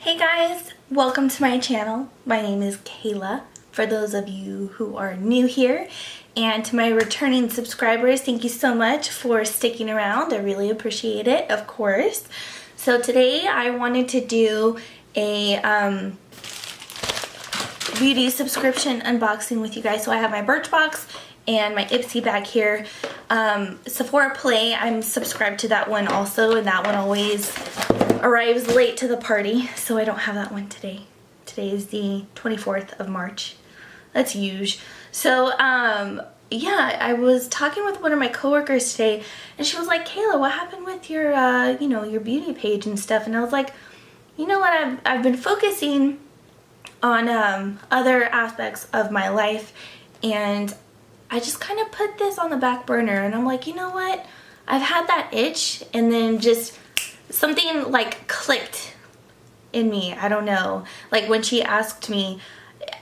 Hey guys, welcome to my channel. My name is Kayla, for those of you who are new here. And to my returning subscribers, thank you so much for sticking around. I really appreciate it, of course. So today I wanted to do a beauty subscription unboxing with you guys. So I have my Birchbox and my Ipsy bag here. Sephora Play, I'm subscribed to that one also, and that one always arrives late to the party, so I don't have that one today. Today is the 24th of March. That's huge. So, yeah, I was talking with one of my coworkers today, and she was like, Kayla, what happened with your, your beauty page and stuff? And I was like, you know what, I've been focusing on other aspects of my life, and I just kind of put this on the back burner, and I'm like, you know what, I've had that itch, and then just something like clicked in me. I don't know, like when she asked me,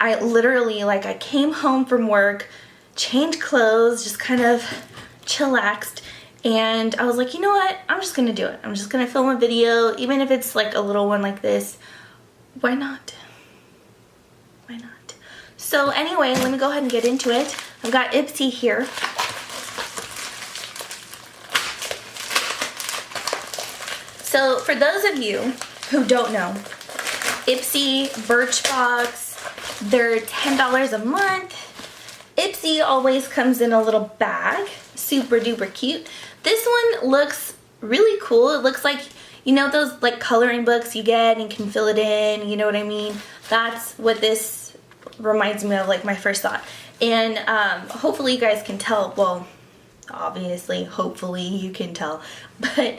I literally, like, I came home from work, changed clothes, just kind of chillaxed, and I was like, you know what, I'm just gonna do it. I'm just gonna film a video, even if it's like a little one like this. Why not? Why not? So anyway, let me go ahead and get into it. I've got Ipsy here. So for those of you who don't know, Ipsy Birchbox, they're $10 a month. Ipsy always comes in a little bag, super duper cute. This one looks really cool. It looks like, you know, those like coloring books you get and can fill it in, you know what I mean? That's what this reminds me of, like my first thought. And hopefully you guys can tell, well, obviously, hopefully you can tell, but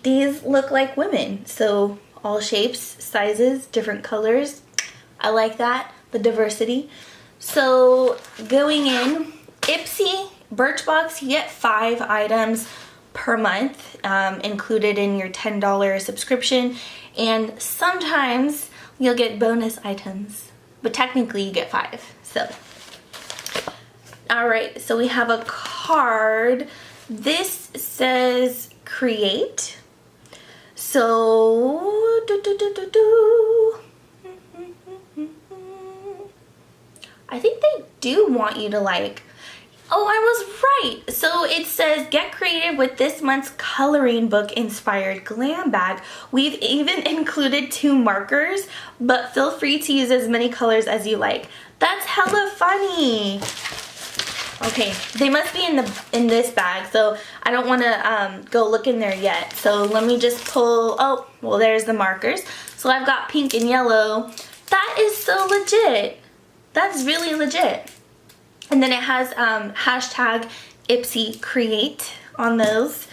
these look like women, so all shapes, sizes, different colors. I like that, the diversity. So going in, Ipsy Birchbox, you get 5 items per month included in your $10 subscription, and sometimes you'll get bonus items, but technically you get 5. So alright, so we have a card. This says create. So, I think they do want you to like, oh, I was right. So it says get creative with this month's coloring book inspired glam bag. We've even included 2 markers, but feel free to use as many colors as you like. That's hella funny. Okay, they must be in this bag, so I don't want to go look in there yet. So let me just pull, oh, well, there's the markers. So I've got pink and yellow. That is so legit. That's really legit. And then it has hashtag Ipsy Create on those.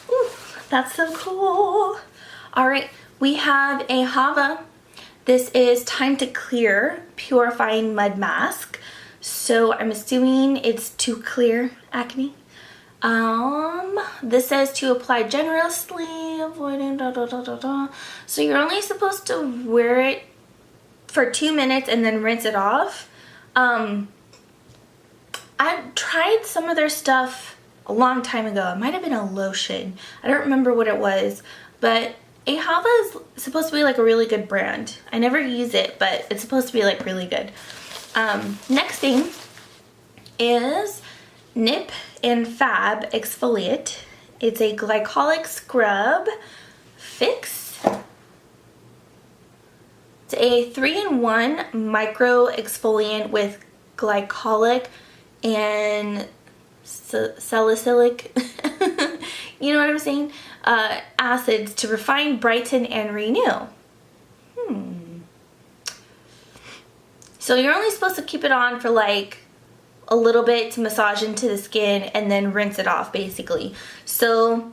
Ooh, that's so cool. All right, we have a Hava. This is Time to Clear Purifying Mud Mask. So I'm assuming it's to clear acne. This says to apply generously, avoiding So you're only supposed to wear it for 2 minutes and then rinse it off. I tried some of their stuff a long time ago. It might have been a lotion. I don't remember what it was, but Ahava is supposed to be like a really good brand. I never use it, but it's supposed to be like really good. Next thing is Nip and Fab Exfoliate. It's a glycolic scrub fix. It's a 3-in-1 micro exfoliant with glycolic and salicylic, you know what I'm saying? Acids to refine, brighten, and renew. So you're only supposed to keep it on for like a little bit to massage into the skin and then rinse it off basically. So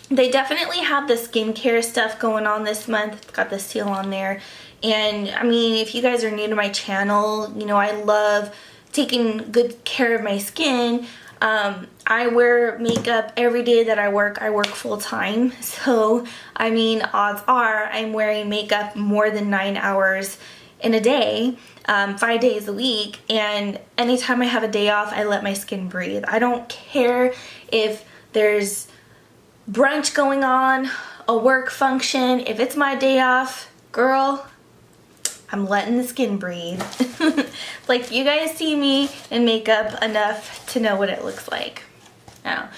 they definitely have the skincare stuff going on this month. It's got the seal on there. And I mean, if you guys are new to my channel, you know, I love taking good care of my skin. I wear makeup every day that I work full time. So, I mean, odds are I'm wearing makeup more than 9 hours in a day, 5 days a week, and anytime I have a day off, I let my skin breathe. I don't care if there's brunch going on, a work function. If it's my day off, girl, I'm letting the skin breathe. Like, you guys see me in makeup enough to know what it looks like. Now,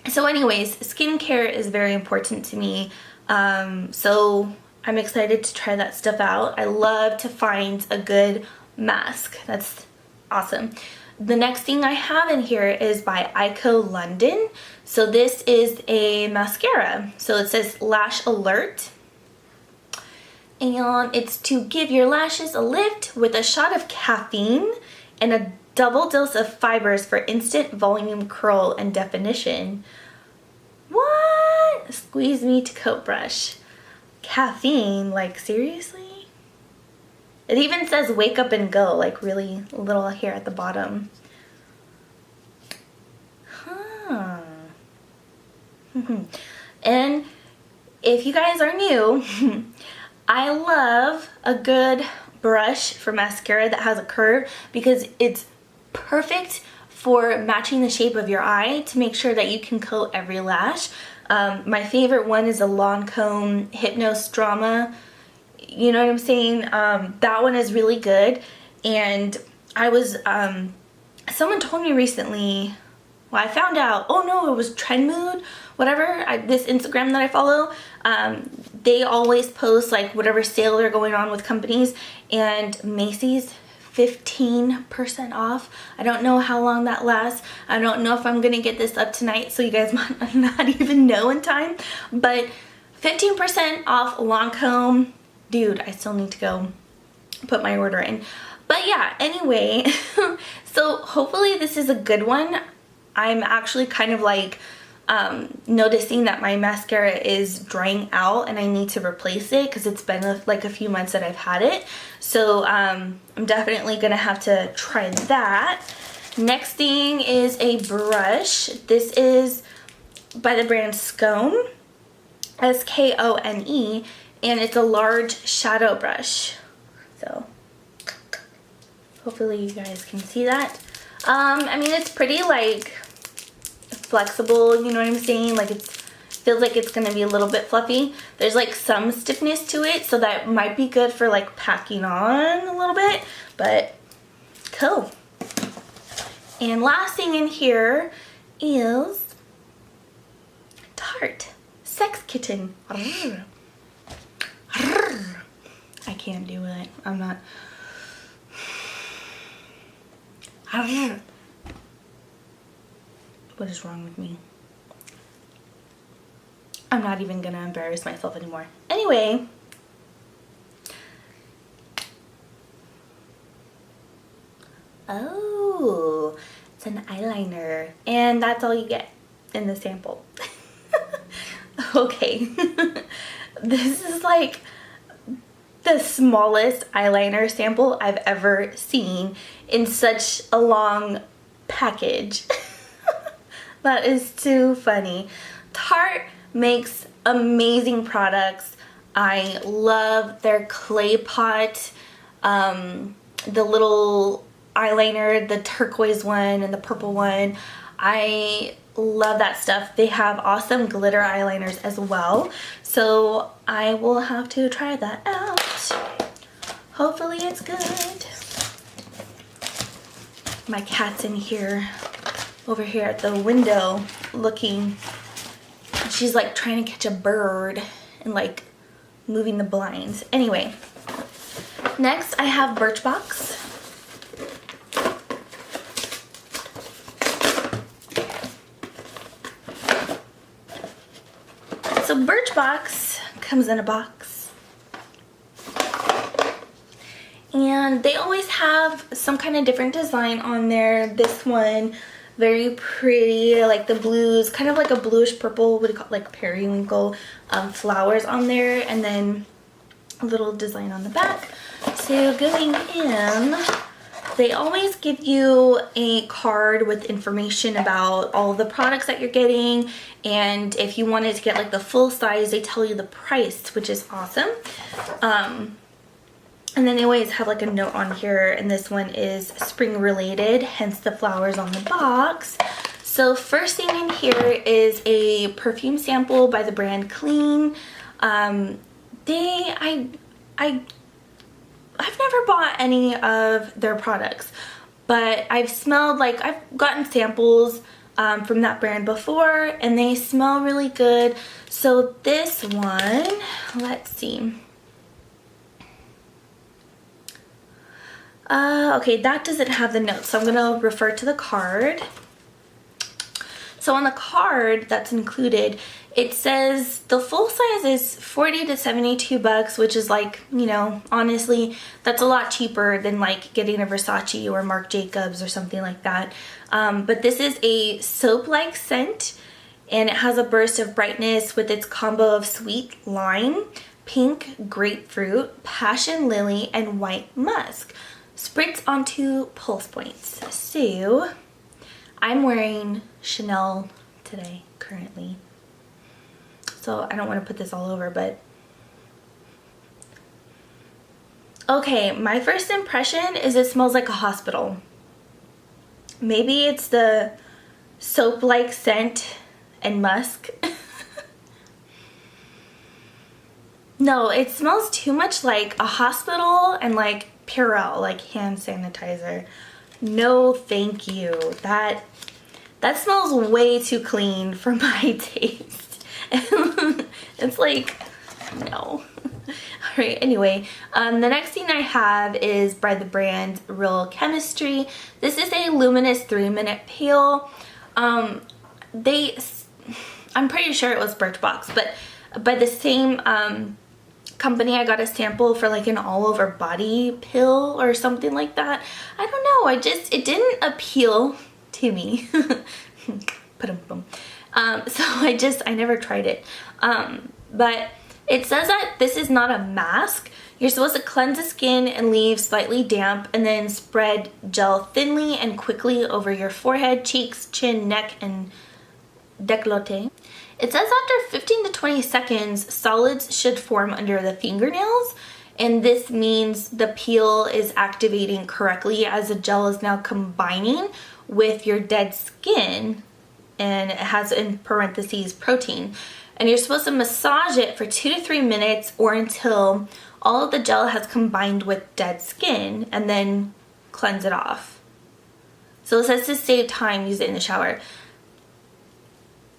so anyways, skincare is very important to me. So I'm excited to try that stuff out. I love to find a good mask. That's awesome. The next thing I have in here is by Ico London. So this is a mascara. So it says Lash Alert. And it's to give your lashes a lift with a shot of caffeine and a double dose of fibers for instant volume, curl, and definition. What? Squeeze me to coat brush. Caffeine? Like, seriously? It even says wake up and go, like really little here at the bottom. Huh. And if you guys are new, I love a good brush for mascara that has a curve because it's perfect for matching the shape of your eye to make sure that you can coat every lash. My favorite one is a Lancome Hypnos Drama. You know what I'm saying? That one is really good. And I was, someone told me recently, well, I found out, oh no, it was Trend Mood, whatever, this Instagram that I follow, they always post like whatever sale they're going on with companies, and Macy's 15% off. I don't know how long that lasts. I don't know if I'm gonna get this up tonight, so you guys might not even know in time, but 15% off Lancome. Dude, I still need to go put my order in. But yeah, anyway, so hopefully this is a good one. I'm actually kind of like noticing that my mascara is drying out and I need to replace it because it's been like a few months that I've had it. So I'm definitely gonna have to try that. Next thing is a brush. This is by the brand Skone, S-K-O-N-E, and it's a large shadow brush. So hopefully you guys can see that. I mean, it's pretty like flexible, you know what I'm saying? Like, it feels like it's gonna be a little bit fluffy. There's like some stiffness to it, so that might be good for like packing on a little bit, but cool. And last thing in here is Tarte Sex Kitten. I can't do it. I'm not. What is wrong with me? I'm not even gonna embarrass myself anymore. Anyway. Oh, it's an eyeliner. And that's all you get in the sample. Okay. This is like the smallest eyeliner sample I've ever seen in such a long package. That is too funny. Tarte makes amazing products. I love their clay pot, the little eyeliner, the turquoise one and the purple one. I love that stuff. They have awesome glitter eyeliners as well. So I will have to try that out. Hopefully it's good. My cat's in here, over here at the window looking. She's like trying to catch a bird and like moving the blinds. Anyway, next I have Birchbox. So Birchbox comes in a box. And they always have some kind of different design on there. This one, very pretty, like the blues, kind of like a bluish purple, what do you call it, like periwinkle flowers on there, and then a little design on the back. So going in, they always give you a card with information about all the products that you're getting, and if you wanted to get like the full size, they tell you the price, which is awesome. And then they always have like a note on here, and this one is spring related, hence the flowers on the box. So first thing in here is a perfume sample by the brand Clean. I've never bought any of their products, but I've smelled, like, I've gotten samples from that brand before, and they smell really good. So this one, let's see. Okay, that doesn't have the notes, so I'm gonna refer to the card. So on the card that's included, it says the full size is 40 to 72 bucks, which is, like, you know, honestly, that's a lot cheaper than like getting a Versace or Marc Jacobs or something like that. But this is a soap-like scent, and it has a burst of brightness with its combo of sweet lime, pink grapefruit, passion lily, and white musk. Spritz onto pulse points. So I'm wearing Chanel today currently, so I don't want to put this all over, but okay, my first impression is it smells like a hospital. Maybe it's the soap-like scent and musk. No, it smells too much like a hospital and like Purell, like hand sanitizer. No, thank you. That smells way too clean for my taste. It's like, no. Alright, anyway, the next thing I have is by the brand Real Chemistry. This is a luminous 3-minute peel. I'm pretty sure it was Birchbox, but by the same company, I got a sample for like an all-over body pill or something like that. I don't know, it didn't appeal to me. So I never tried it. But it says that this is not a mask. You're supposed to cleanse the skin and leave slightly damp, and then spread gel thinly and quickly over your forehead, cheeks, chin, neck, and décolleté. It says after 15 to 20 seconds, solids should form under the fingernails, and this means the peel is activating correctly as the gel is now combining with your dead skin, and it has in parentheses protein. And you're supposed to massage it for 2 to 3 minutes or until all of the gel has combined with dead skin, and then cleanse it off. So it says to save time, use it in the shower.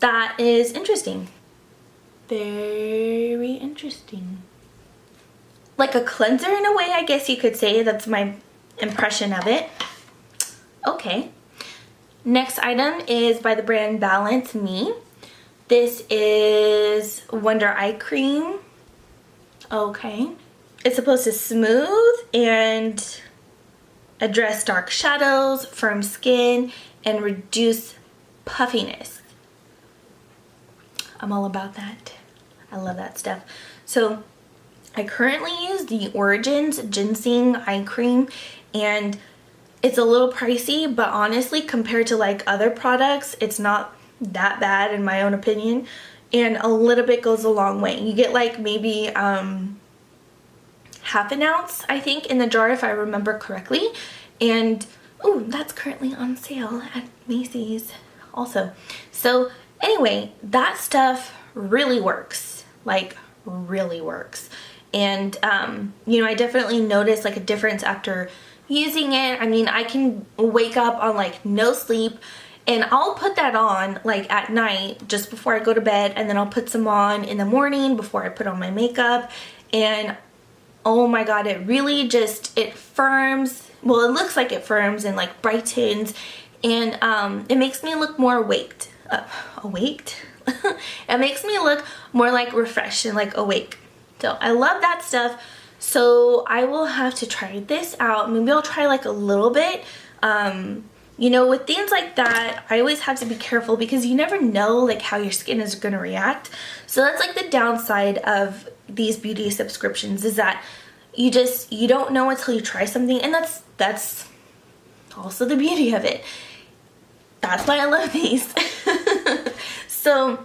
That is interesting. Very interesting. Like a cleanser in a way, I guess you could say. That's my impression of it. Okay. Next item is by the brand Balance Me. This is Wonder Eye Cream. Okay. It's supposed to smooth and address dark shadows, firm skin, and reduce puffiness. I'm all about that. I love that stuff. So I currently use the Origins Ginseng Eye Cream, and it's a little pricey, but honestly, compared to like other products, it's not that bad in my own opinion, and a little bit goes a long way. You get like maybe half an ounce, I think, in the jar if I remember correctly, and oh, that's currently on sale at Macy's also. So anyway, that stuff really works, like really works. And you know, I definitely noticed like a difference after using it. I mean, I can wake up on like no sleep, and I'll put that on like at night just before I go to bed, and then I'll put some on in the morning before I put on my makeup, and oh my god, it really just, it firms, well, it looks like it firms and like brightens, and it makes me look more awaked. It makes me look more like refreshed and like awake. So I love that stuff. So I will have to try this out. Maybe I'll try like a little bit. You know, with things like that, I always have to be careful because you never know like how your skin is going to react. So that's like the downside of these beauty subscriptions, is that you don't know until you try something, and that's also the beauty of it. That's why I love these. So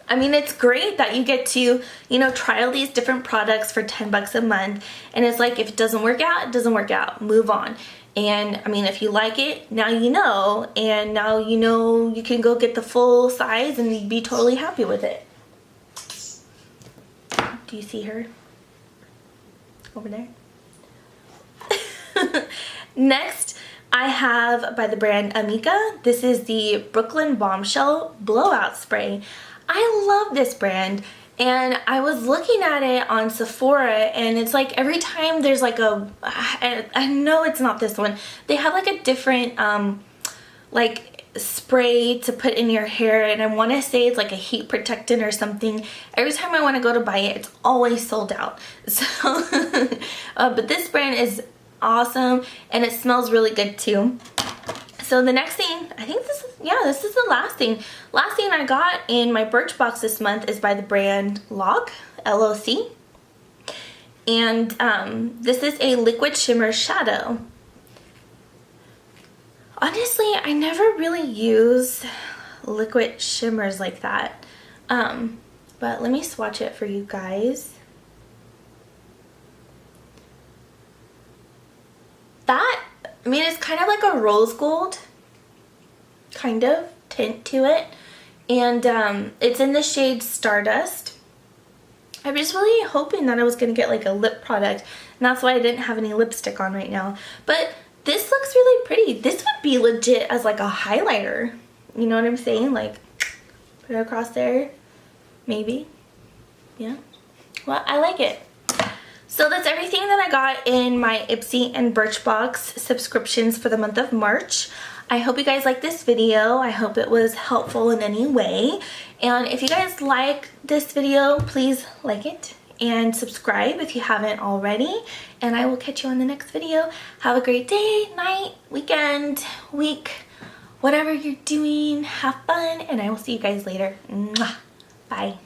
I mean, it's great that you get to, you know, try all these different products for 10 bucks a month, and it's like, if it doesn't work out, it doesn't work out, move on. And I mean, if you like it, now you know, and now you know you can go get the full size and be totally happy with it. Do you see her? Over there. Next, I have by the brand Amika. This is the Brooklyn Bombshell Blowout Spray. I love this brand, and I was looking at it on Sephora, and it's like every time there's like I know it's not this one. They have like a different like spray to put in your hair, and I want to say it's like a heat protectant or something. Every time I want to go to buy it, it's always sold out. So but this brand is awesome, and it smells really good too. So the next thing, I think this is the last thing I got in my Birchbox this month is by the brand LOC, L-O-C, and this is a liquid shimmer shadow. Honestly, I never really use liquid shimmers like that, but let me swatch it for you guys. I mean, it's kind of like a rose gold kind of tint to it, and it's in the shade Stardust. I'm just really hoping that I was going to get like a lip product, and that's why I didn't have any lipstick on right now. But this looks really pretty. This would be legit as like a highlighter. You know what I'm saying? Like, put it across there, maybe. Yeah. Well, I like it. So that's everything that I got in my Ipsy and Birchbox subscriptions for the month of March. I hope you guys liked this video. I hope it was helpful in any way. And if you guys like this video, please like it and subscribe if you haven't already. And I will catch you on the next video. Have a great day, night, weekend, week, whatever you're doing. Have fun, and I will see you guys later. Mwah. Bye.